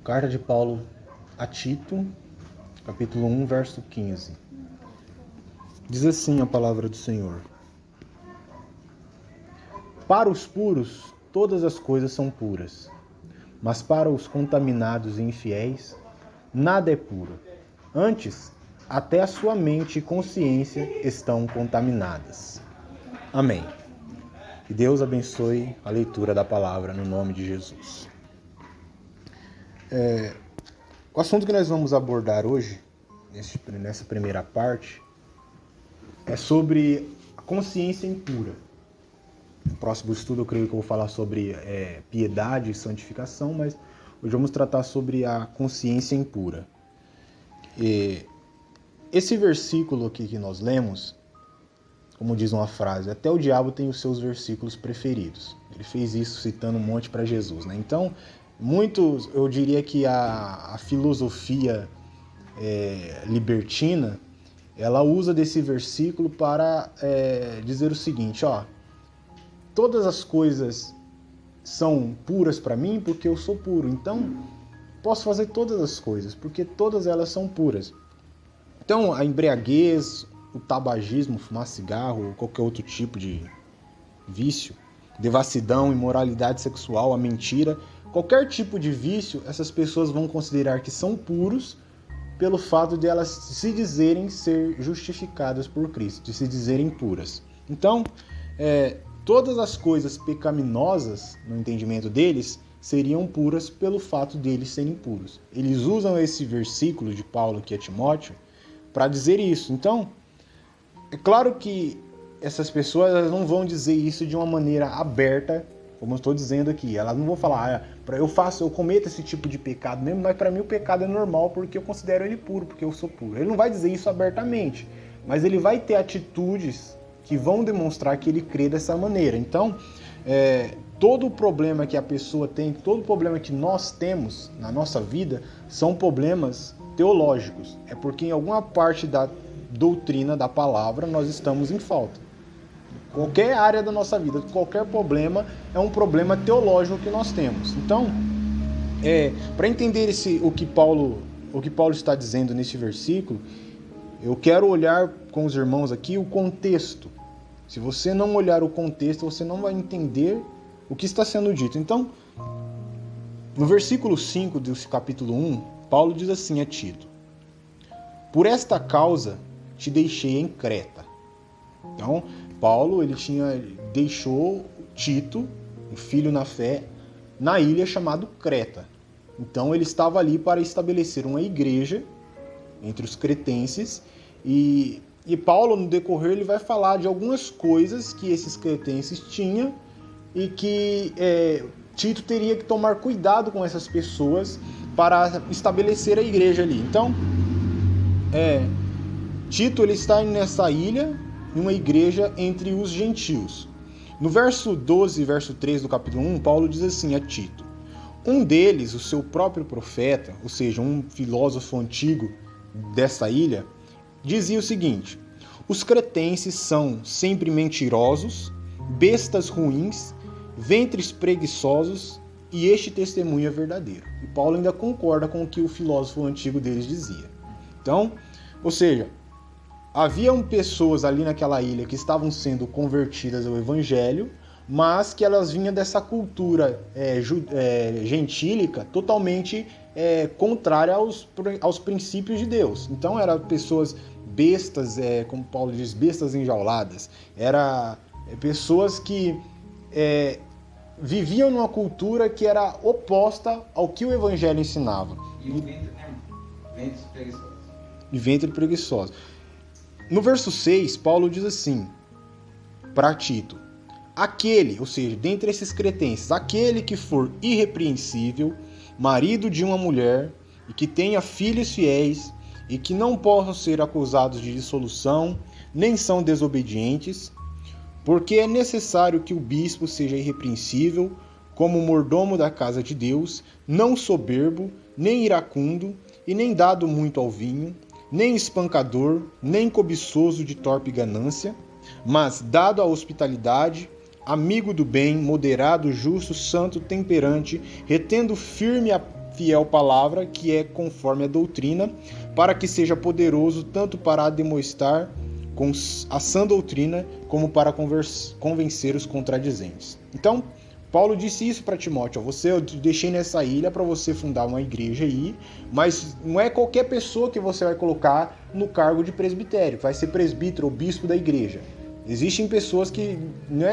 Carta de Paulo a Tito, capítulo 1, verso 15. Diz assim a palavra do Senhor: Para os puros, todas as coisas são puras, mas para os contaminados e infiéis, nada é puro. Antes, até a sua mente e consciência estão contaminadas. Amém. Que Deus abençoe a leitura da palavra no nome de Jesus. O assunto que nós vamos abordar hoje, nessa primeira parte, é sobre a consciência impura. No próximo estudo eu creio que eu vou falar sobre piedade e santificação, mas hoje vamos tratar sobre a consciência impura. Esse versículo aqui que nós lemos, como diz uma frase, até o diabo tem os seus versículos preferidos. Ele fez isso citando um monte para Jesus, né? Então, eu diria que a filosofia libertina, ela usa desse versículo para dizer o seguinte, todas as coisas são puras para mim porque eu sou puro, então posso fazer todas as coisas, porque todas elas são puras. Então, a embriaguez, o tabagismo, fumar cigarro, ou qualquer outro tipo de vício, devassidão, imoralidade sexual, a mentira, qualquer tipo de vício, essas pessoas vão considerar que são puros pelo fato de elas se dizerem ser justificadas por Cristo, de se dizerem puras. Então, todas as coisas pecaminosas, no entendimento deles, seriam puras pelo fato deles serem puros. Eles usam esse versículo de Paulo aqui a Timóteo para dizer isso. Então, é claro que essas pessoas elas não vão dizer isso de uma maneira aberta, como eu estou dizendo aqui. Elas não vão falar, eu cometo esse tipo de pecado mesmo, mas para mim o pecado é normal porque eu considero ele puro, porque eu sou puro. Ele não vai dizer isso abertamente, mas ele vai ter atitudes que vão demonstrar que ele crê dessa maneira. Então, todo o problema que a pessoa tem, todo o problema que nós temos na nossa vida são problemas teológicos. É porque em alguma parte da doutrina da palavra nós estamos em falta. Qualquer área da nossa vida, qualquer problema é um problema teológico que nós temos. Então, para entender o que Paulo está dizendo nesse versículo, eu quero olhar com os irmãos aqui o contexto. Se você não olhar o contexto, você não vai entender o que está sendo dito. Então, no versículo 5 do capítulo 1, Paulo diz assim a Tito: Por esta causa te deixei em Creta. Então, Paulo deixou Tito, um filho na fé, na ilha chamada Creta. Então, ele estava ali para estabelecer uma igreja entre os cretenses e Paulo, no decorrer, ele vai falar de algumas coisas que esses cretenses tinham e que Tito teria que tomar cuidado com essas pessoas para estabelecer a igreja ali. Então, Tito ele está nessa ilha, em uma igreja entre os gentios. No verso 12 e verso 13 do capítulo 1, Paulo diz assim a Tito: Um deles, o seu próprio profeta, ou seja, um filósofo antigo dessa ilha, dizia o seguinte: Os cretenses são sempre mentirosos, bestas ruins, ventres preguiçosos, e este testemunho é verdadeiro. E Paulo ainda concorda com o que o filósofo antigo deles dizia. Então, ou seja, haviam pessoas ali naquela ilha que estavam sendo convertidas ao evangelho, mas que elas vinham dessa cultura gentílica totalmente contrária aos princípios de Deus. Então eram pessoas bestas, como Paulo diz, bestas enjauladas. Eram pessoas que viviam numa cultura que era oposta ao que o evangelho ensinava. E ventre preguiçoso. No verso 6, Paulo diz assim para Tito: Aquele, ou seja, dentre esses cretenses, aquele que for irrepreensível, marido de uma mulher, e que tenha filhos fiéis, e que não possam ser acusados de dissolução, nem são desobedientes, porque é necessário que o bispo seja irrepreensível, como mordomo da casa de Deus, não soberbo, nem iracundo, e nem dado muito ao vinho, nem espancador, nem cobiçoso de torpe ganância, mas dado à hospitalidade, amigo do bem, moderado, justo, santo, temperante, retendo firme fiel palavra, que é conforme a doutrina, para que seja poderoso tanto para demonstrar com a sã doutrina, como para convencer os contradizentes. Então, Paulo disse isso para Timóteo: eu deixei nessa ilha para você fundar uma igreja aí, mas não é qualquer pessoa que você vai colocar no cargo de presbitério, vai ser presbítero ou bispo da igreja. Existem pessoas que não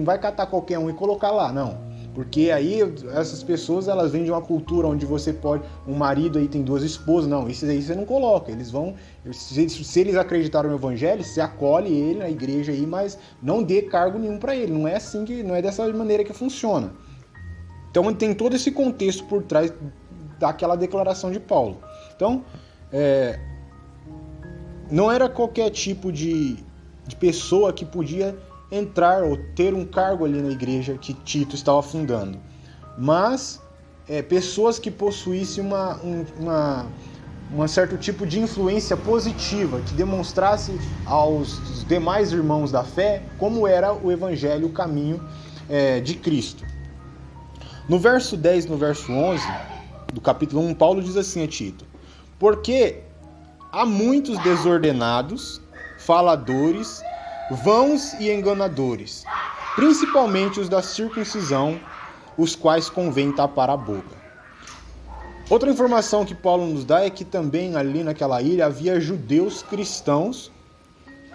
vai catar qualquer um e colocar lá, não. Porque aí essas pessoas, elas vêm de uma cultura onde você pode, um marido aí tem 2 esposas, não, esses aí você não coloca. Eles vão, se eles acreditaram no evangelho, você acolhe ele na igreja aí, mas não dê cargo nenhum para ele. Não é assim não é dessa maneira que funciona. Então tem todo esse contexto por trás daquela declaração de Paulo. Então, não era qualquer tipo de pessoa que podia entrar ou ter um cargo ali na igreja que Tito estava fundando, mas pessoas que possuíssem um certo tipo de influência positiva, que demonstrasse aos demais irmãos da fé como era o evangelho, o caminho de Cristo. No verso 10 e no verso 11 do capítulo 1, Paulo diz assim a Tito: porque há muitos desordenados, faladores, vãos e enganadores, principalmente os da circuncisão, os quais convém tapar a boca. Outra informação que Paulo nos dá é que também ali naquela ilha havia judeus cristãos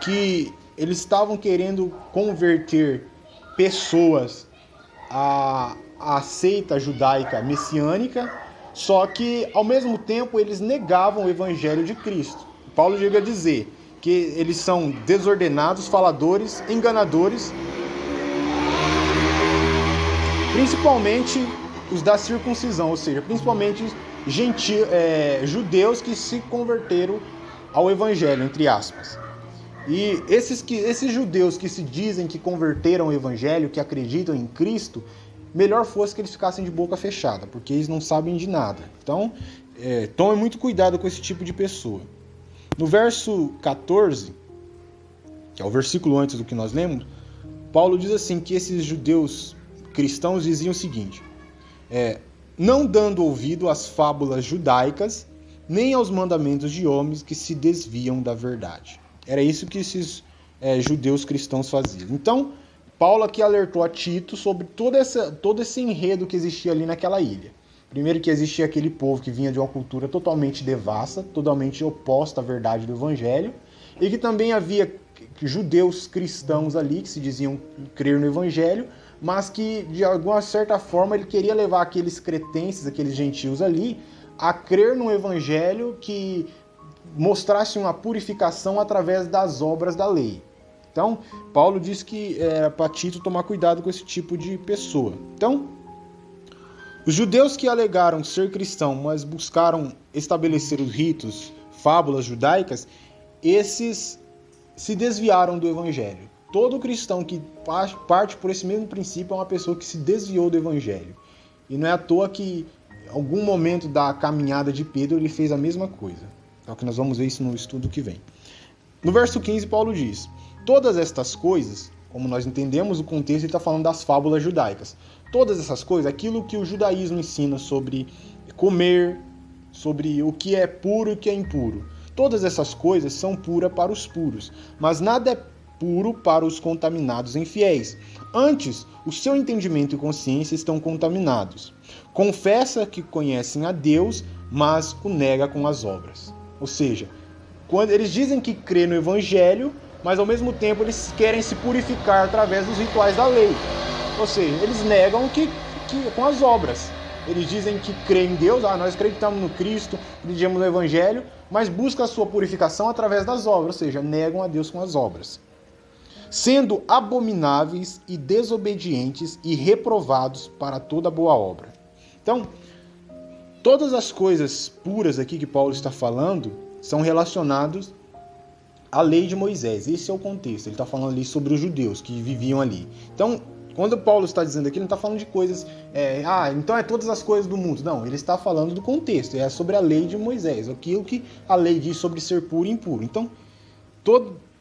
que eles estavam querendo converter pessoas à seita judaica messiânica, só que ao mesmo tempo eles negavam o evangelho de Cristo. Paulo chega a dizer que eles são desordenados, faladores, enganadores, principalmente os da circuncisão, ou seja, principalmente judeus que se converteram ao evangelho, entre aspas. E esses judeus que se dizem que converteram ao evangelho, que acreditam em Cristo, melhor fosse que eles ficassem de boca fechada, porque eles não sabem de nada. Então, tome muito cuidado com esse tipo de pessoa. No verso 14, que é o versículo antes do que nós lemos, Paulo diz assim, que esses judeus cristãos diziam o seguinte: não dando ouvido às fábulas judaicas, nem aos mandamentos de homens que se desviam da verdade. Era isso que esses judeus cristãos faziam. Então, Paulo aqui alertou a Tito sobre todo esse enredo que existia ali naquela ilha. Primeiro, que existia aquele povo que vinha de uma cultura totalmente devassa, totalmente oposta à verdade do evangelho, e que também havia judeus cristãos ali que se diziam crer no evangelho, mas que de alguma certa forma ele queria levar aqueles cretenses, aqueles gentios ali, a crer no evangelho que mostrasse uma purificação através das obras da lei. Então, Paulo diz que era para Tito tomar cuidado com esse tipo de pessoa. Então, os judeus que alegaram ser cristãos, mas buscaram estabelecer os ritos, fábulas judaicas, esses se desviaram do evangelho. Todo cristão que parte por esse mesmo princípio é uma pessoa que se desviou do evangelho. E não é à toa que, em algum momento da caminhada de Pedro, ele fez a mesma coisa. Então, que nós vamos ver isso no estudo que vem. No verso 15, Paulo diz: todas estas coisas, como nós entendemos o contexto, ele está falando das fábulas judaicas. Todas essas coisas, aquilo que o judaísmo ensina sobre comer, sobre o que é puro e o que é impuro. Todas essas coisas são puras para os puros, mas nada é puro para os contaminados infiéis. Antes, o seu entendimento e consciência estão contaminados. Confessa que conhecem a Deus, mas o nega com as obras. Ou seja, quando eles dizem que crê no evangelho, mas ao mesmo tempo eles querem se purificar através dos rituais da lei. Ou seja, eles negam que com as obras. Eles dizem que creem em Deus, nós acreditamos no Cristo, acreditamos no Evangelho, mas buscam a sua purificação através das obras, ou seja, negam a Deus com as obras. Sendo abomináveis e desobedientes e reprovados para toda boa obra. Então, todas as coisas puras aqui que Paulo está falando são relacionadas à lei de Moisés. Esse é o contexto. Ele está falando ali sobre os judeus que viviam ali. Então, quando Paulo está dizendo aqui, ele não está falando de coisas... então é todas as coisas do mundo. Não, ele está falando do contexto. É sobre a lei de Moisés. Aquilo que a lei diz sobre ser puro e impuro. Então,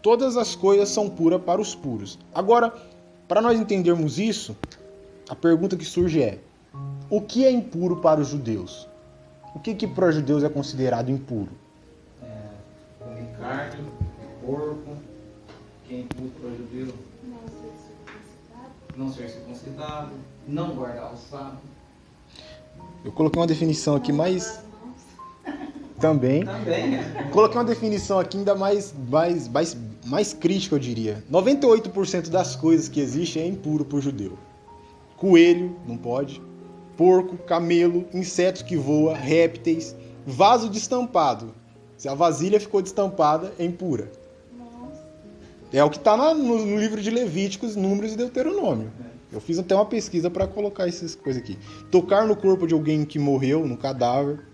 todas as coisas são puras para os puros. Agora, para nós entendermos isso, a pergunta que surge é: o que é impuro para os judeus? O que para os judeus é considerado impuro? Comer carne, porco, que é impuro para o judeu. Não ser circuncidado, não guardar o sábado. Eu coloquei uma definição aqui mais... Também. Coloquei uma definição aqui ainda mais crítica, eu diria. 98% das coisas que existem é impuro para o judeu. Coelho, não pode. Porco, camelo, insetos que voam, répteis, vaso destampado. Se a vasilha ficou destampada, é impura. É o que está no livro de Levíticos, Números e Deuteronômio. Eu fiz até uma pesquisa para colocar essas coisas aqui. Tocar no corpo de alguém que morreu, no cadáver.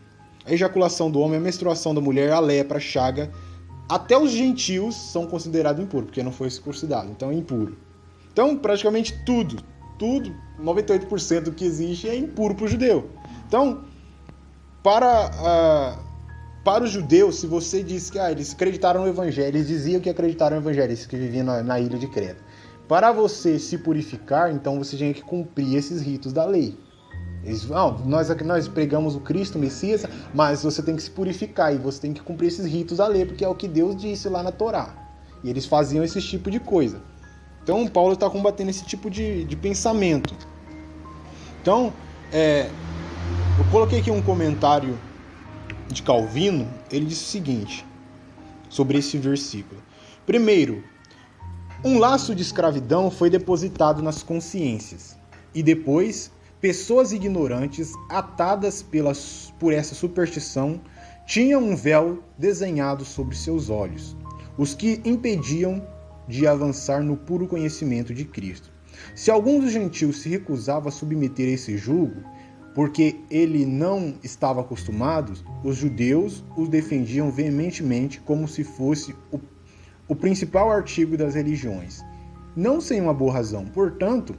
A ejaculação do homem, a menstruação da mulher, a lepra, a chaga. Até os gentios são considerados impuros, porque não foi circuncidado. Então é impuro. Então, praticamente tudo, 98% do que existe é impuro para o judeu. Então, para os judeus, se você diz que eles acreditaram no evangelho, eles diziam que acreditaram no evangelho, esses que viviam na ilha de Creta. Para você se purificar, então você tinha que cumprir esses ritos da lei. Nós pregamos o Cristo, o Messias, mas você tem que se purificar e você tem que cumprir esses ritos da lei, porque é o que Deus disse lá na Torá. E eles faziam esse tipo de coisa. Então, Paulo está combatendo esse tipo de pensamento. Então, eu coloquei aqui um comentário de Calvino. Ele disse o seguinte, sobre esse versículo. Primeiro, um laço de escravidão foi depositado nas consciências. E depois, pessoas ignorantes, atadas por essa superstição, tinham um véu desenhado sobre seus olhos, os que impediam de avançar no puro conhecimento de Cristo. Se algum dos gentios se recusava a submeter a esse jugo, porque ele não estava acostumado, os judeus os defendiam veementemente como se fosse o principal artigo das religiões. Não sem uma boa razão. Portanto,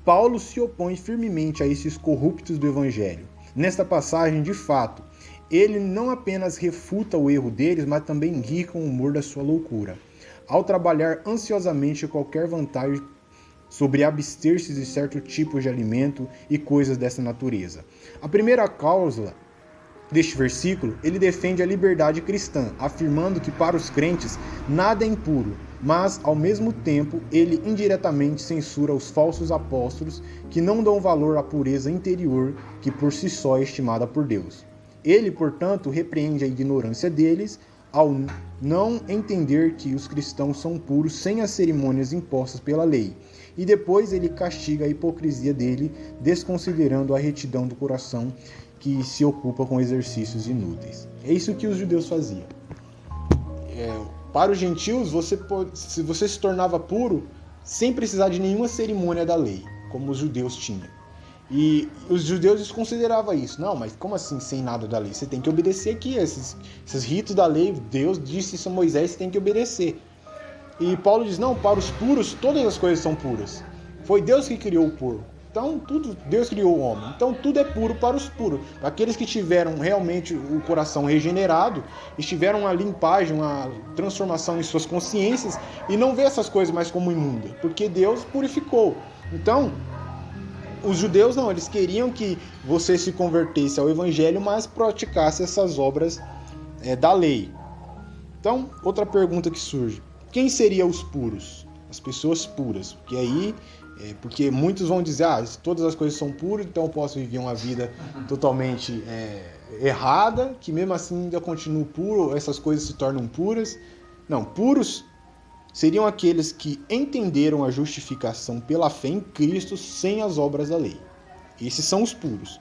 Paulo se opõe firmemente a esses corruptos do Evangelho. Nesta passagem, de fato, ele não apenas refuta o erro deles, mas também ri com o humor da sua loucura, ao trabalhar ansiosamente qualquer vantagem sobre abster-se de certo tipo de alimento e coisas dessa natureza. A primeira cláusula deste versículo, ele defende a liberdade cristã, afirmando que para os crentes nada é impuro, mas, ao mesmo tempo, ele indiretamente censura os falsos apóstolos que não dão valor à pureza interior que por si só é estimada por Deus. Ele, portanto, repreende a ignorância deles ao não entender que os cristãos são puros sem as cerimônias impostas pela lei. E depois ele castiga a hipocrisia dele, desconsiderando a retidão do coração que se ocupa com exercícios inúteis. É isso que os judeus faziam. Para os gentios, você se tornava puro sem precisar de nenhuma cerimônia da lei, como os judeus tinham. E os judeus consideravam isso. Não, mas como assim sem nada da lei? Você tem que obedecer aqui, esses ritos da lei. Deus disse isso a Moisés, você tem que obedecer. E Paulo diz, não, para os puros, todas as coisas são puras. Foi Deus que criou o porco. Então, Deus criou o homem. Então, tudo é puro para os puros. Para aqueles que tiveram realmente o coração regenerado, e tiveram uma limpagem, uma transformação em suas consciências, e não vê essas coisas mais como imunda, porque Deus purificou. Então, os judeus não, eles queriam que você se convertesse ao evangelho, mas praticasse essas obras da lei. Então, outra pergunta que surge. Quem seriam os puros? As pessoas puras. Porque aí... porque muitos vão dizer, todas as coisas são puras, então eu posso viver uma vida totalmente errada, que mesmo assim ainda continuo puro, essas coisas se tornam puras. Não, puros seriam aqueles que entenderam a justificação pela fé em Cristo sem as obras da lei. Esses são os puros.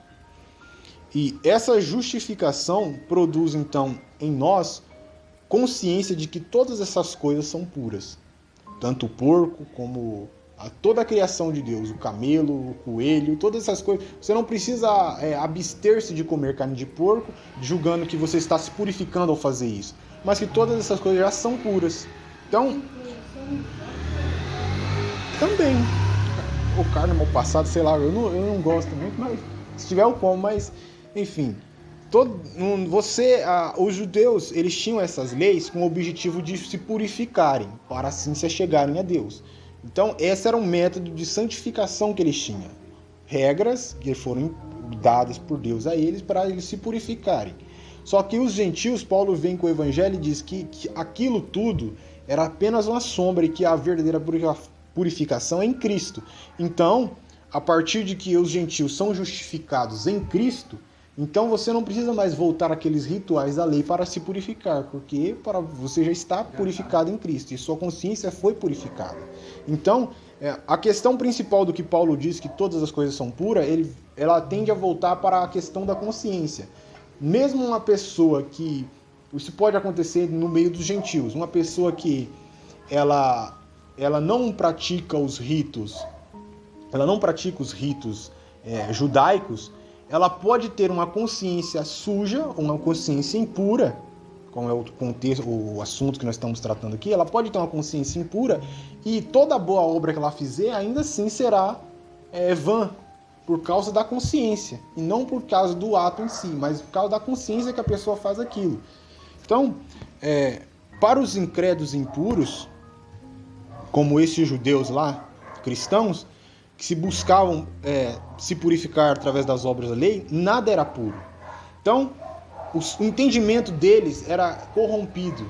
E essa justificação produz então em nós consciência de que todas essas coisas são puras. Tanto o porco como toda a criação de Deus, o camelo, o coelho, todas essas coisas. Você não precisa abster-se de comer carne de porco, julgando que você está se purificando ao fazer isso. Mas que todas essas coisas já são puras. Então, também, o carne mal passado, sei lá, eu não gosto muito, mas se tiver eu como, mas, enfim. Os judeus, eles tinham essas leis com o objetivo de se purificarem, para assim se achegarem a Deus. Então, esse era um método de santificação que eles tinham. Regras que foram dadas por Deus a eles para eles se purificarem. Só que os gentios, Paulo vem com o evangelho e diz que aquilo tudo era apenas uma sombra e que a verdadeira purificação é em Cristo. Então, a partir de que os gentios são justificados em Cristo, então você não precisa mais voltar àqueles rituais da lei para se purificar, porque você já está purificado em Cristo e sua consciência foi purificada. Então, a questão principal do que Paulo diz que todas as coisas são puras, ela tende a voltar para a questão da consciência. Mesmo uma pessoa que... Isso pode acontecer no meio dos gentios. Uma pessoa que ela não pratica os ritos, judaicos, ela pode ter uma consciência suja, uma consciência impura, como é o contexto, o assunto que nós estamos tratando aqui. Ela pode ter uma consciência impura e toda boa obra que ela fizer ainda assim será vã, por causa da consciência, e não por causa do ato em si, mas por causa da consciência que a pessoa faz aquilo. Então, para os incrédulos impuros, como esses judeus lá, cristãos, que se buscavam se purificar através das obras da lei, nada era puro. Então, o entendimento deles era corrompido.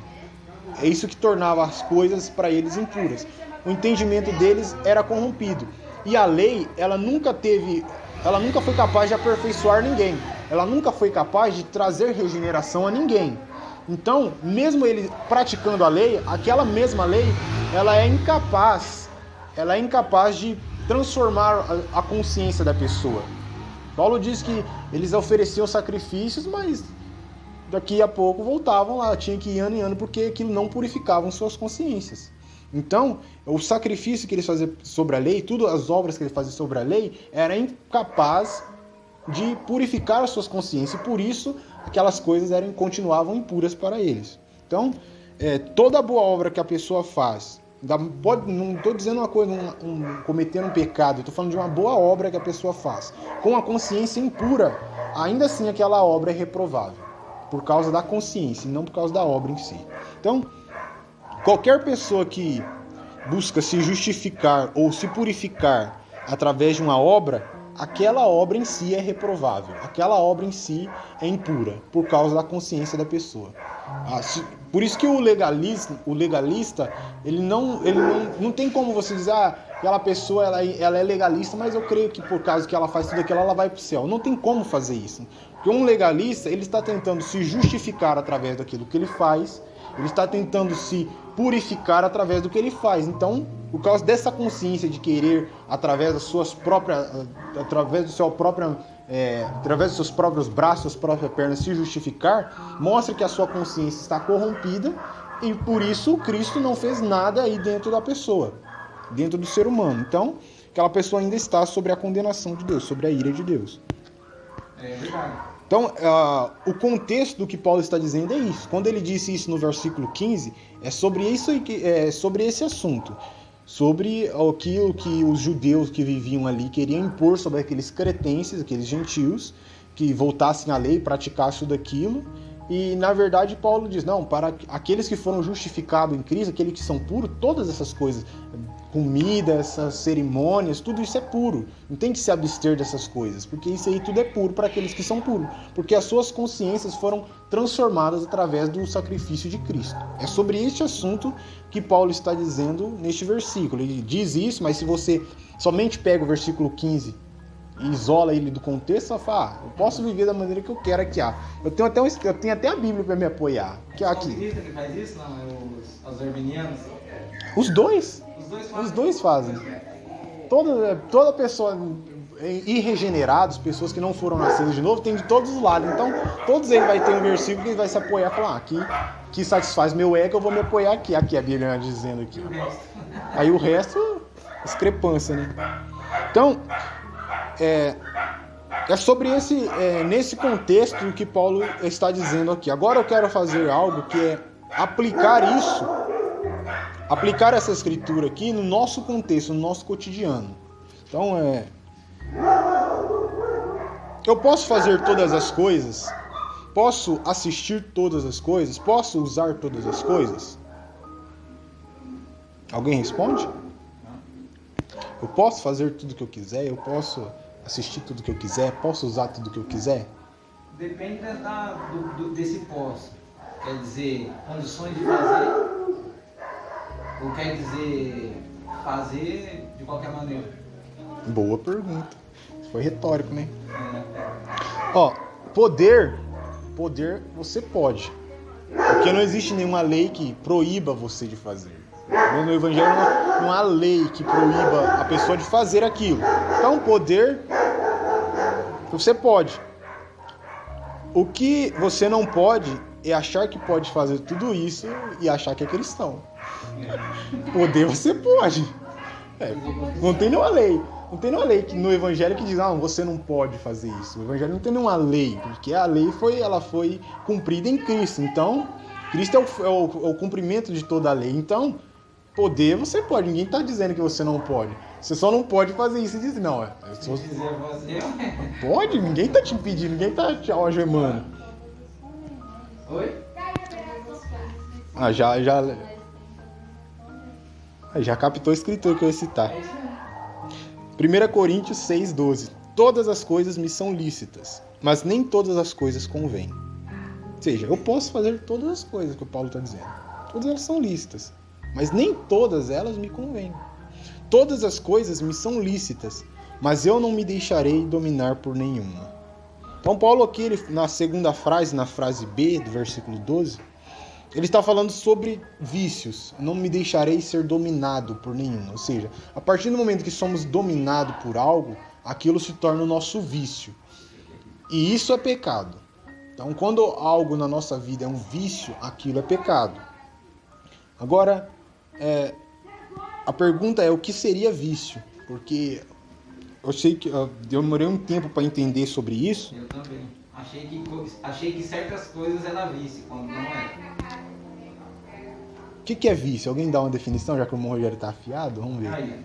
É isso que tornava as coisas para eles impuras. O entendimento deles era corrompido. E a lei, ela nunca foi capaz de aperfeiçoar ninguém. Ela nunca foi capaz de trazer regeneração a ninguém. Então, mesmo ele praticando a lei, aquela mesma lei, ela é incapaz de transformar a consciência da pessoa. Paulo diz que eles ofereciam sacrifícios, mas daqui a pouco voltavam lá, tinha que ir ano em ano, porque aquilo não purificava suas consciências. Então, o sacrifício que eles faziam sobre a lei, todas as obras que eles faziam sobre a lei, era incapaz de purificar as suas consciências, e por isso aquelas coisas continuavam impuras para eles. Então, toda boa obra que a pessoa faz, não estou dizendo uma coisa, cometendo um pecado, estou falando de uma boa obra que a pessoa faz, com a consciência impura, ainda assim aquela obra é reprovável, por causa da consciência e não por causa da obra em si. Então, qualquer pessoa que busca se justificar ou se purificar através de uma obra, aquela obra em si é reprovável, aquela obra em si é impura, por causa da consciência da pessoa. Por isso que o legalista, ele não tem como você dizer, aquela pessoa ela é legalista, mas eu creio que por causa que ela faz tudo aquilo, ela vai para o céu. Não tem como fazer isso. Porque um legalista, ele está tentando se justificar através daquilo que ele faz, ele está tentando se purificar através do que ele faz. Então, por causa dessa consciência de querer, através dos seus próprios braços, suas próprias pernas, se justificar, mostra que a sua consciência está corrompida e por isso Cristo não fez nada aí dentro da pessoa, dentro do ser humano. Então, aquela pessoa ainda está sobre a condenação de Deus, sobre a ira de Deus. É verdade. Então, o contexto do que Paulo está dizendo é isso. Quando ele disse isso no versículo 15, é sobre esse assunto. Sobre aquilo que os judeus que viviam ali queriam impor sobre aqueles cretenses, aqueles gentios, que voltassem à lei, praticassem tudo aquilo. E, na verdade, Paulo diz, não, para aqueles que foram justificados em Cristo, aqueles que são puros, todas essas coisas, comida, essas cerimônias, tudo isso é puro. Não tem que se abster dessas coisas, porque isso aí tudo é puro para aqueles que são puros. Porque as suas consciências foram transformadas através do sacrifício de Cristo. É sobre este assunto que Paulo está dizendo neste versículo. Ele diz isso, mas se você somente pega o versículo 15 e isola ele do contexto, você fala, eu posso viver da maneira que eu quero aqui. Eu tenho até a Bíblia para me apoiar. Aqui. Cristo que faz isso, não? Os arminianos? Os dois fazem. Toda pessoa irregenerados, pessoas que não foram nascidas de novo, tem de todos os lados. Então, todos eles vai ter um versículo que ele vai se apoiar e falar, aqui que satisfaz meu ego, eu vou me apoiar aqui. Aqui a Bíblia dizendo aqui. Aí o resto, discrepância, né? Então, é sobre nesse contexto que Paulo está dizendo aqui. Agora eu quero fazer algo que é aplicar essa escritura aqui no nosso contexto, no nosso cotidiano. Então, eu posso fazer todas as coisas? Posso assistir todas as coisas? Posso usar todas as coisas? Alguém responde? Eu posso fazer tudo o que eu quiser? Eu posso assistir tudo que eu quiser? Posso usar tudo que eu quiser? Depende desse posso. Quer dizer, condições de fazer, ou quer dizer fazer de qualquer maneira? Boa pergunta. Foi retórico, né? Ó, poder você pode. Porque não existe nenhuma lei que proíba você de fazer. No Evangelho não há lei que proíba a pessoa de fazer aquilo. Então, poder, você pode. O que você não pode é achar que pode fazer tudo isso e achar que é cristão. Poder você pode. Não tem nenhuma lei. Não tem nenhuma lei no Evangelho que diz, você não pode fazer isso. O Evangelho não tem nenhuma lei, porque a lei foi cumprida em Cristo. Então, Cristo é o cumprimento de toda a lei. Então, poder você pode. Ninguém está dizendo que você não pode. Você só não pode fazer isso e dizer, não, eu sou... Pode, ninguém está te impedindo, ninguém está te algemando. Oi? Já captou a escritura que eu ia citar. 1 Coríntios 6,12. Todas as coisas me são lícitas, mas nem todas as coisas convêm. Ou seja, eu posso fazer todas as coisas que o Paulo está dizendo. Todas elas são lícitas, mas nem todas elas me convêm. Todas as coisas me são lícitas, mas eu não me deixarei dominar por nenhuma. Então Paulo aqui, na segunda frase, na frase B do versículo 12, ele está falando sobre vícios. Não me deixarei ser dominado por nenhum. Ou seja, a partir do momento que somos dominados por algo, aquilo se torna o nosso vício. E isso é pecado. Então, quando algo na nossa vida é um vício, aquilo é pecado. Agora, a pergunta é o que seria vício? Porque eu sei que eu demorei um tempo para entender sobre isso. Eu também. Achei que certas coisas era vício, quando não é. O que é vício? Alguém dá uma definição, já que o Rogério está afiado? Vamos ver. Aí.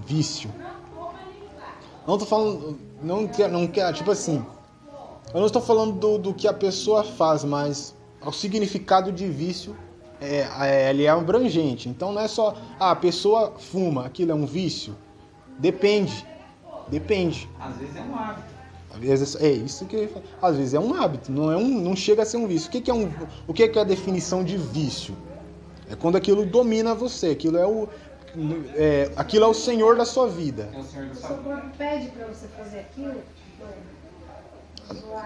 Vício. Não tô falando... Não quer, tipo assim... Eu não estou falando do que a pessoa faz, mas o significado de vício ele é abrangente. Então não é só... a pessoa fuma, aquilo é um vício? Depende. Às vezes é um hábito. Às vezes, isso que eu ia falar. Às vezes é um hábito, não chega a ser um vício. O que é a definição de vício? É quando aquilo domina você, aquilo é o senhor da sua vida. É o senhor da O sua seu vida. corpo pede para você fazer aquilo?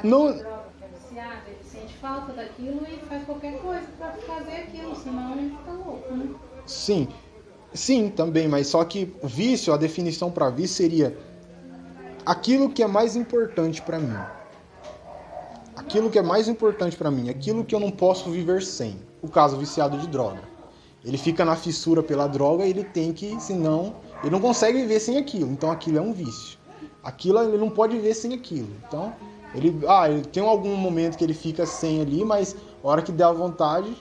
Não. Droga que é viciado, ele sente falta daquilo e faz qualquer coisa para fazer aquilo, senão ele fica louco, né? Sim, também, mas só que vício, a definição para vício seria aquilo que é mais importante para mim. Aquilo que é mais importante para mim, aquilo que eu não posso viver sem. O caso viciado de droga. Ele fica na fissura pela droga e ele tem que, senão, ele não consegue viver sem aquilo. Então aquilo é um vício. Aquilo ele não pode viver sem aquilo. Então, ele tem algum momento que ele fica sem ali, mas a hora que der a vontade,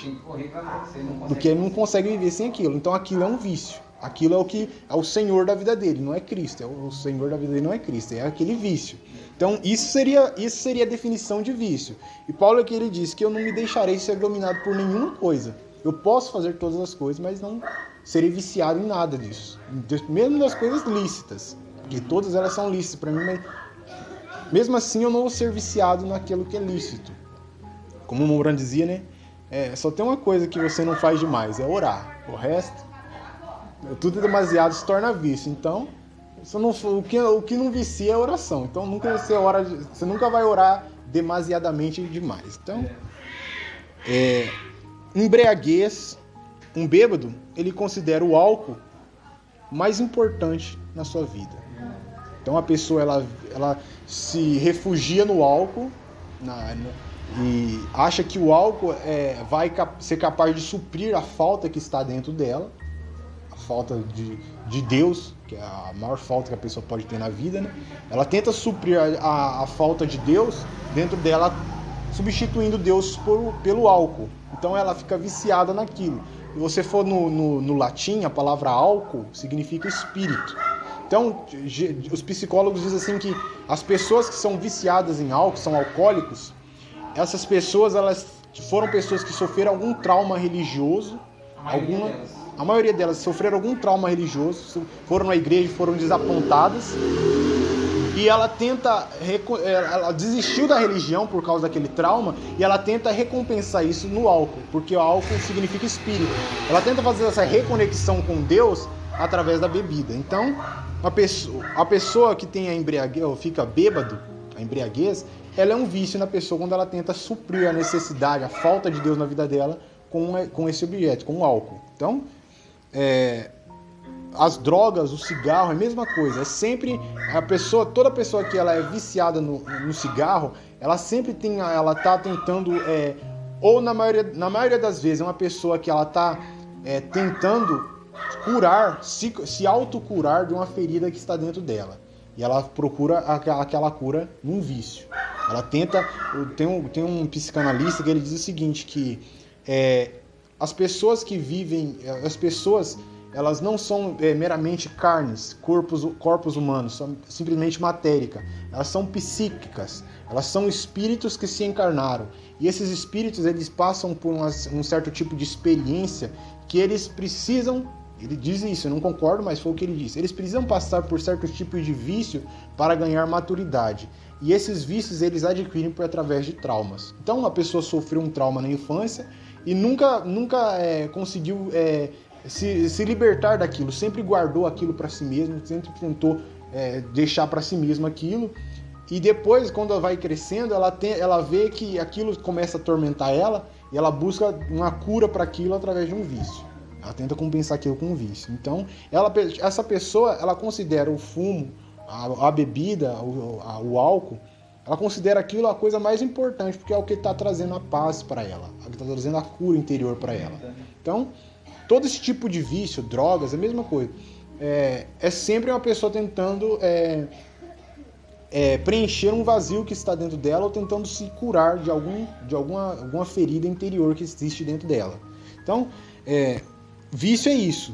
Tem que correr pra você, não consegue. porque ele não consegue viver sem aquilo. Então aquilo é um vício. Aquilo é o que é o senhor da vida dele, não é Cristo. O senhor da vida dele não é Cristo, é aquele vício. Então isso seria a definição de vício. E Paulo aqui ele diz que eu não me deixarei ser dominado por nenhuma coisa. Eu posso fazer todas as coisas, mas não serei viciado em nada disso. Mesmo das coisas lícitas, porque todas elas são lícitas para mim, mas mesmo assim eu não vou ser viciado naquilo que é lícito. Como o Mourão dizia, né? Só tem uma coisa que você não faz demais, é orar. O resto, tudo é demasiado se torna vício. Então, o que não vicia é oração. Então, você nunca vai orar demasiadamente demais. Então, embriaguez, um bêbado, ele considera o álcool mais importante na sua vida. Então, a pessoa ela se refugia no álcool e acha que o álcool vai ser capaz de suprir a falta que está dentro dela, a falta de Deus, que é a maior falta que a pessoa pode ter na vida, né? Ela tenta suprir a falta de Deus dentro dela, substituindo Deus pelo álcool. Então ela fica viciada naquilo. Se você for no latim, a palavra álcool significa espírito. Então, os psicólogos dizem assim que as pessoas que são viciadas em álcool, são alcoólicos, essas pessoas, elas foram pessoas que sofreram algum trauma religioso, a maioria delas sofreram algum trauma religioso, foram na igreja, foram desapontadas, e ela desistiu da religião por causa daquele trauma, e ela tenta recompensar isso no álcool, porque o álcool significa espírito. Ela tenta fazer essa reconexão com Deus através da bebida. Então, a pessoa que tem a embriaguez, ou fica bêbado, a embriaguez, ela é um vício na pessoa quando ela tenta suprir a necessidade, a falta de Deus na vida dela com esse objeto, com o álcool. Então, as drogas, o cigarro, é a mesma coisa. É sempre toda pessoa que ela é viciada no cigarro, ela sempre ela tá tentando, ou na maioria das vezes, é uma pessoa que ela tá tentando curar, se autocurar de uma ferida que está dentro dela. E ela procura aquela cura num vício. Ela tenta... Tem um psicanalista que ele diz o seguinte, que as pessoas que vivem... As pessoas, elas não são meramente carnes, corpos humanos, são simplesmente matérica. Elas são psíquicas. Elas são espíritos que se encarnaram. E esses espíritos, eles passam por um certo tipo de experiência que eles precisam... Ele diz isso, eu não concordo, mas foi o que ele disse. Eles precisam passar por certos tipos de vício para ganhar maturidade. E esses vícios eles adquirem através de traumas. Então, uma pessoa sofreu um trauma na infância e nunca conseguiu se libertar daquilo. Sempre guardou aquilo para si mesmo, sempre tentou deixar para si mesmo aquilo. E depois, quando ela vai crescendo, ela vê que aquilo começa a atormentar ela e ela busca uma cura para aquilo através de um vício. Ela tenta compensar aquilo com um vício. Então, essa pessoa, ela considera o fumo, a bebida, o álcool, ela considera aquilo a coisa mais importante, porque é o que está trazendo a paz para ela, é o que está trazendo a cura interior para ela. Então, todo esse tipo de vício, drogas, é a mesma coisa. É sempre uma pessoa tentando preencher um vazio que está dentro dela ou tentando se curar de alguma ferida interior que existe dentro dela. Então, vício é isso.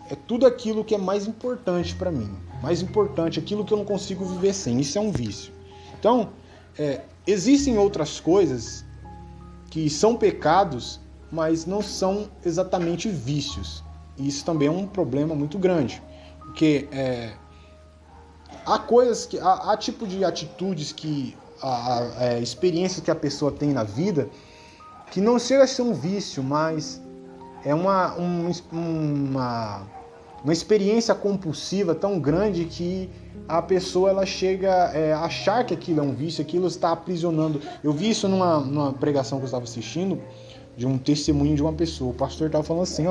É tudo aquilo que é mais importante para mim. Mais importante, aquilo que eu não consigo viver sem. Isso é um vício. Então, existem outras coisas que são pecados, mas não são exatamente vícios. E isso também é um problema muito grande. Porque há tipo de atitudes experiências que a pessoa tem na vida que não chega a ser um vício, mas é uma experiência compulsiva tão grande que a pessoa ela chega a achar que aquilo é um vício, aquilo está aprisionando. Eu vi isso numa pregação que eu estava assistindo, de um testemunho de uma pessoa. O pastor estava falando assim,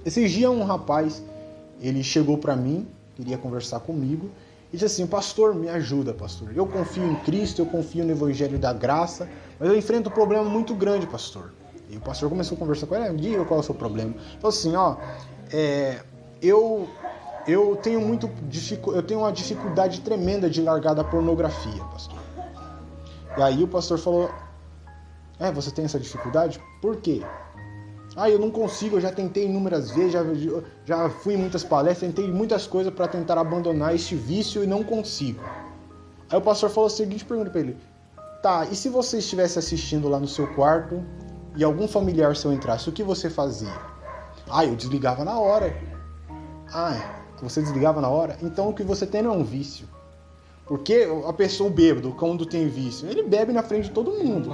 esses dias um rapaz, ele chegou para mim, queria conversar comigo, e disse assim, pastor, me ajuda, pastor. Eu confio em Cristo, eu confio no Evangelho da Graça, mas eu enfrento um problema muito grande, pastor. E o pastor começou a conversar com ele, diga qual é o seu problema. Ele falou assim, eu tenho uma dificuldade tremenda de largar da pornografia, pastor. E aí o pastor falou, você tem essa dificuldade? Por quê? Eu não consigo, eu já tentei inúmeras vezes, já fui em muitas palestras, tentei muitas coisas para tentar abandonar este vício e não consigo. Aí o pastor falou a seguinte pergunta para ele, e se você estivesse assistindo lá no seu quarto e algum familiar seu entrasse, o que você fazia? Eu desligava na hora. Você desligava na hora? Então o que você tem não é um vício. Porque a pessoa, o bêbado, quando tem vício, ele bebe na frente de todo mundo.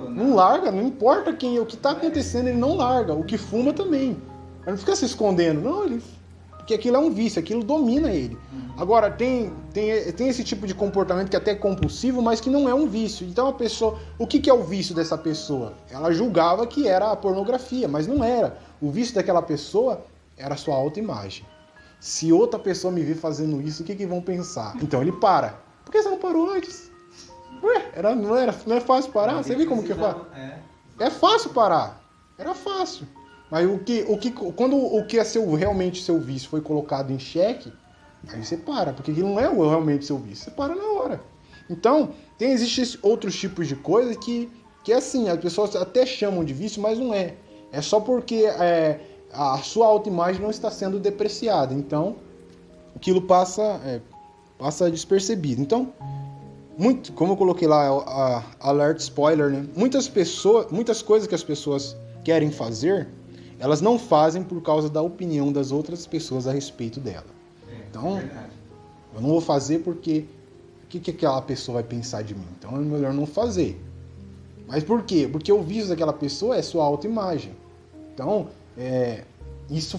Não larga, não importa o que está acontecendo, ele não larga. O que fuma também. Ele não fica se escondendo. Não, porque aquilo é um vício, aquilo domina ele. Agora, tem esse tipo de comportamento que até é compulsivo, mas que não é um vício. Então a pessoa, o que é o vício dessa pessoa? Ela julgava que era a pornografia, mas não era. O vício daquela pessoa era a sua autoimagem. Se outra pessoa me ver fazendo isso, o que vão pensar? Então ele para. Por que você não parou antes? Não é fácil parar? Você viu como que é fácil? É fácil parar. Era fácil. Mas quando o que é realmente seu vício foi colocado em xeque, aí você para, porque aquilo não é realmente seu vício. Você para na hora. Então, existem outros tipos de coisa que assim, as pessoas até chamam de vício, mas não é. É só porque a sua autoimagem não está sendo depreciada. Então, aquilo passa despercebido. Então, como eu coloquei lá, alert spoiler, né? Muitas coisas que as pessoas querem fazer, elas não fazem por causa da opinião das outras pessoas a respeito dela. Então, eu não vou fazer porque o que aquela pessoa vai pensar de mim? Então é melhor não fazer. Mas por quê? Porque o vício daquela pessoa é sua autoimagem. Então, isso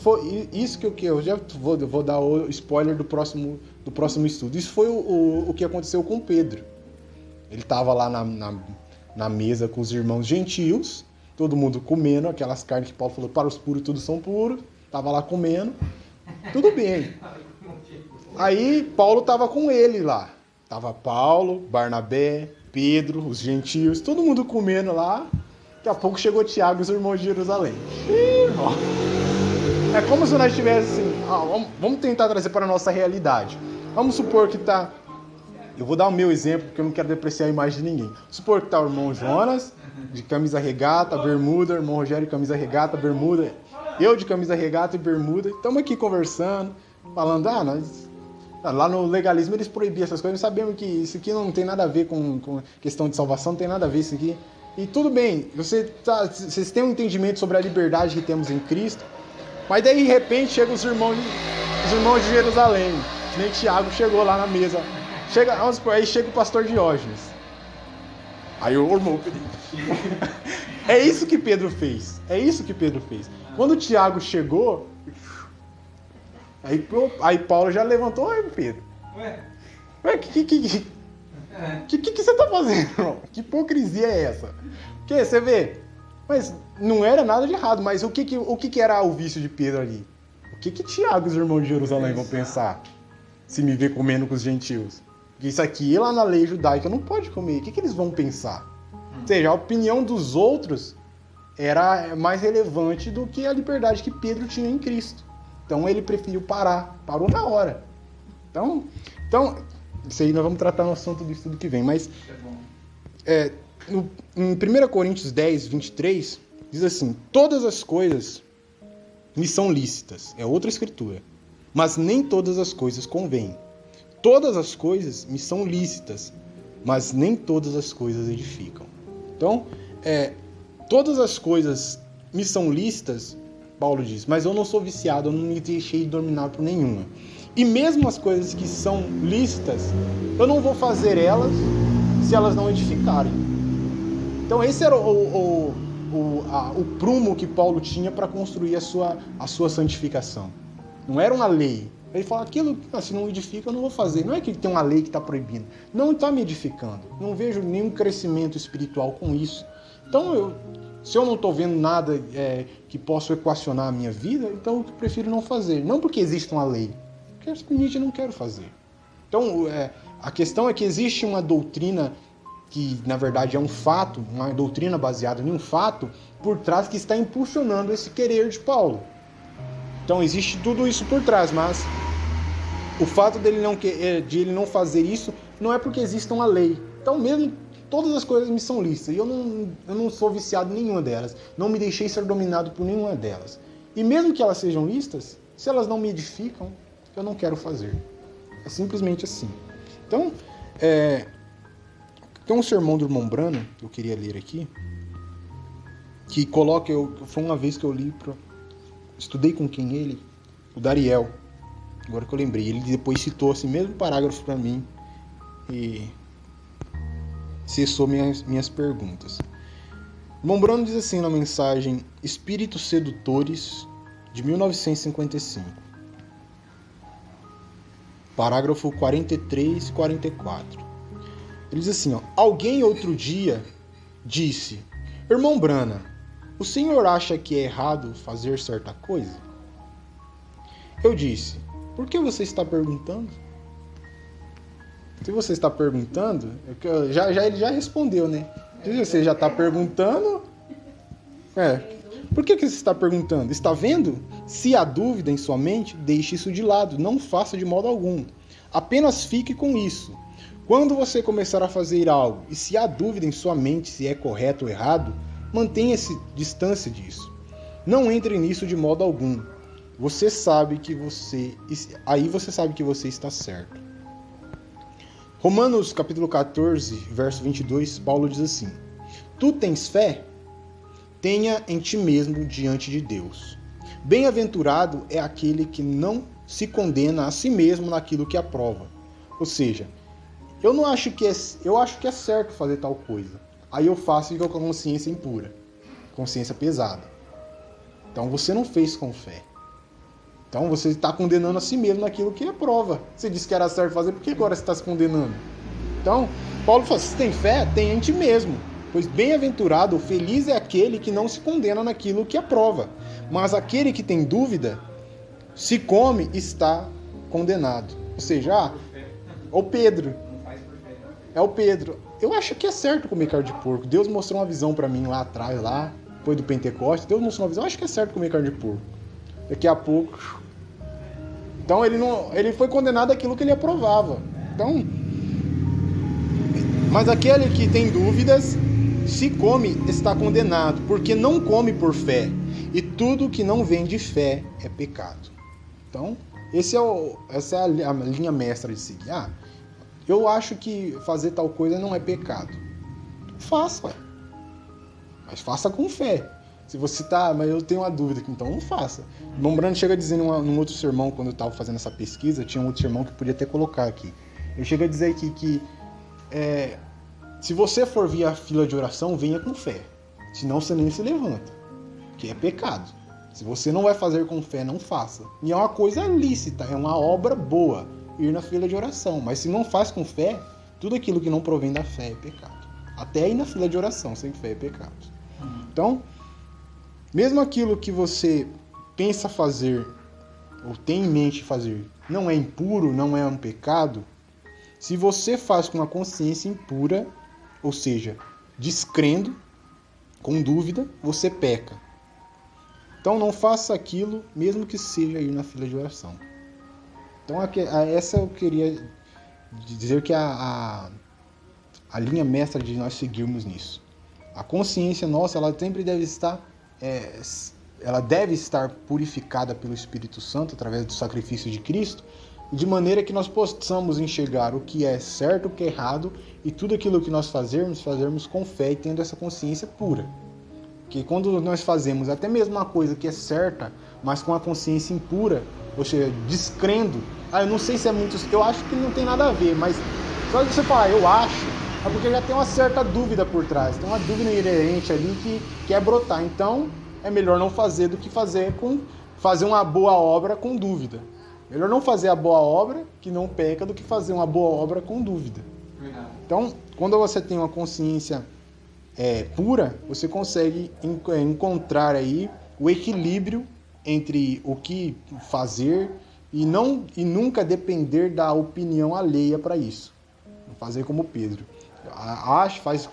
que eu já vou dar o spoiler do próximo estudo. Isso foi o que aconteceu com Pedro. Ele estava lá na mesa com os irmãos gentios, todo mundo comendo aquelas carnes que Paulo falou, para os puros tudo são puros. Estava lá comendo, tudo bem. Aí Paulo estava com ele lá. Tava Paulo, Barnabé, Pedro, os gentios, todo mundo comendo lá. Daqui a pouco chegou Tiago e os irmãos de Jerusalém. É como se nós tivéssemos assim, vamos tentar trazer para a nossa realidade. Vamos supor que tá... Eu vou dar o meu exemplo, porque eu não quero depreciar a imagem de ninguém. Supor que tá o irmão Jonas, de camisa regata, bermuda, o irmão Rogério de camisa regata, bermuda, eu de camisa regata e bermuda. Estamos aqui conversando, falando, lá no legalismo eles proibiam essas coisas, nós sabemos que isso aqui não tem nada a ver com questão de salvação, não tem nada a ver isso aqui. E tudo bem, vocês têm um entendimento sobre a liberdade que temos em Cristo, mas daí de repente chegam os irmãos de Jerusalém, que nem Tiago chegou lá na mesa. Aí chega o pastor Diógenes. Aí o irmão... É isso que Pedro fez. Quando o Tiago chegou, aí Paulo já levantou, Pedro. Ué, que você tá fazendo, irmão? Que hipocrisia é essa? Porque você vê, mas não era nada de errado, mas o que era o vício de Pedro ali? O que Tiago e os irmãos de Jerusalém vão pensar se me ver comendo com os gentios? Porque isso aqui lá na lei judaica não pode comer. O que eles vão pensar? Ou seja, a opinião dos outros era mais relevante do que a liberdade que Pedro tinha em Cristo. Então ele preferiu parou na hora. Então isso aí nós vamos tratar no assunto do estudo que vem, mas em 1 Coríntios 10, 23, diz assim, todas as coisas me são lícitas, é outra escritura, mas nem todas as coisas convêm. Todas as coisas me são lícitas, mas nem todas as coisas edificam. Então, todas as coisas me são lícitas, Paulo diz, mas eu não sou viciado, eu não me deixei dominar por nenhuma. E mesmo as coisas que são lícitas, eu não vou fazer elas se elas não edificarem. Então esse era o prumo que Paulo tinha para construir a sua santificação. Não era uma lei. Ele fala, aquilo, se não edifica, eu não vou fazer. Não é que tem uma lei que está proibindo. Não está me edificando. Não vejo nenhum crescimento espiritual com isso. Então, se eu não estou vendo nada que possa equacionar a minha vida, então eu prefiro não fazer. Não porque existe uma lei. Porque eu simplesmente não quero fazer. Então, a questão é que existe uma doutrina que, na verdade, é um fato, uma doutrina baseada em um fato, por trás que está impulsionando esse querer de Paulo. Então existe tudo isso por trás, mas o fato de ele não fazer isso não é porque exista uma lei. Então mesmo todas as coisas me são lícitas e eu não sou viciado em nenhuma delas, não me deixei ser dominado por nenhuma delas. E mesmo que elas sejam lícitas, se elas não me edificam, eu não quero fazer. É simplesmente assim. Então, tem um sermão do irmão Branham que eu queria ler aqui, que coloca, foi uma vez que eu li estudei com quem ele? O Dariel. Agora que eu lembrei. Ele depois citou esse mesmo parágrafo para mim e cessou minhas perguntas. O irmão Branham diz assim na mensagem Espíritos Sedutores, de 1955. Parágrafo 43 e 44. Ele diz assim, alguém outro dia disse, irmão Branham, o senhor acha que é errado fazer certa coisa? Eu disse, por que você está perguntando? Se você está perguntando, ele já respondeu, né? Se você já está perguntando, por que você está perguntando? Está vendo? Se há dúvida em sua mente, deixe isso de lado, não faça de modo algum. Apenas fique com isso. Quando você começar a fazer algo, e se há dúvida em sua mente se é correto ou errado, mantenha-se distância disso. Não entre nisso de modo algum. Você sabe que você está certo. Romanos capítulo 14, verso 22, Paulo diz assim, tu tens fé? tenha em ti mesmo diante de Deus. Bem-aventurado é aquele que não se condena a si mesmo naquilo que aprova. Ou seja, eu acho que é certo fazer tal coisa. Aí eu faço e fico com a consciência impura, consciência pesada. Então você não fez com fé. Então você está condenando a si mesmo naquilo que aprova. Você disse que era certo fazer, por que agora você está se condenando? Então, Paulo fala, se tem fé, tem em ti mesmo. Pois bem-aventurado ou feliz é aquele que não se condena naquilo que aprova. Mas aquele que tem dúvida, se come, está condenado. Ou seja, o Pedro. É o Pedro. Eu acho que é certo comer carne de porco. Deus mostrou uma visão para mim lá atrás, depois do Pentecostes. Deus mostrou uma visão. Eu acho que é certo comer carne de porco. Daqui a pouco. Então ele foi condenado àquilo que ele aprovava. Então, mas aquele que tem dúvidas, se come, está condenado, porque não come por fé. E tudo que não vem de fé é pecado. Então, essa é a linha mestra de seguir. Eu acho que fazer tal coisa não é pecado. Faça, mas faça com fé. Se você mas eu tenho uma dúvida aqui, então não faça. Dom Brando chega dizendo num outro sermão, quando eu estava fazendo essa pesquisa, tinha um outro sermão que eu podia até colocar aqui. Ele chega a dizer aqui que se você for via fila de oração, venha com fé. Senão você nem se levanta. Que é pecado. Se você não vai fazer com fé, não faça. E é uma coisa lícita, é uma obra boa ir na fila de oração. Mas se não faz com fé, tudo aquilo que não provém da fé é pecado. Até ir na fila de oração sem fé é pecado. Então, mesmo aquilo que você pensa fazer ou tem em mente fazer não é impuro, não é um pecado, se você faz com a consciência impura, ou seja, descrendo, com dúvida, você peca. Então não faça aquilo, mesmo que seja ir na fila de oração. Então essa eu queria dizer que a linha mestra de nós seguirmos nisso. A consciência nossa, ela sempre deve estar purificada pelo Espírito Santo através do sacrifício de Cristo, de maneira que nós possamos enxergar o que é certo, o que é errado, e tudo aquilo que nós fazermos com fé e tendo essa consciência pura. Que quando nós fazemos até mesmo uma coisa que é certa, mas com a consciência impura, ou seja, descrendo, eu não sei se é muito, eu acho que não tem nada a ver, mas só de você falar, eu acho, é porque já tem uma certa dúvida por trás, tem uma dúvida inerente ali que quer brotar. Então, é melhor não fazer do que fazer uma boa obra com dúvida. Melhor não fazer a boa obra, que não peca, do que fazer uma boa obra com dúvida. Verdade. Então, quando você tem uma consciência pura, você consegue encontrar aí o equilíbrio entre o que fazer e nunca depender da opinião alheia para isso. Fazer como Pedro. Faz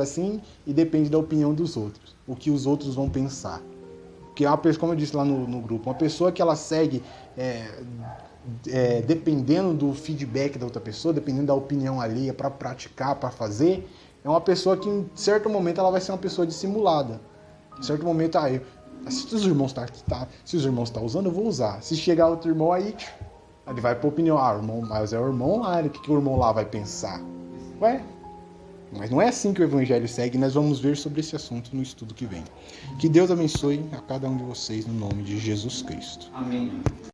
assim e depende da opinião dos outros. O que os outros vão pensar. Porque, como eu disse lá no grupo, uma pessoa que ela segue dependendo do feedback da outra pessoa, dependendo da opinião alheia para praticar, para fazer, é uma pessoa que em certo momento ela vai ser uma pessoa dissimulada. Em certo momento, se os irmãos estão usando, eu vou usar. Se chegar outro irmão aí, ele vai para opinião. Mas é o irmão lá, o que o irmão lá vai pensar? Mas não é assim que o Evangelho segue, nós vamos ver sobre esse assunto no estudo que vem. Que Deus abençoe a cada um de vocês no nome de Jesus Cristo. Amém.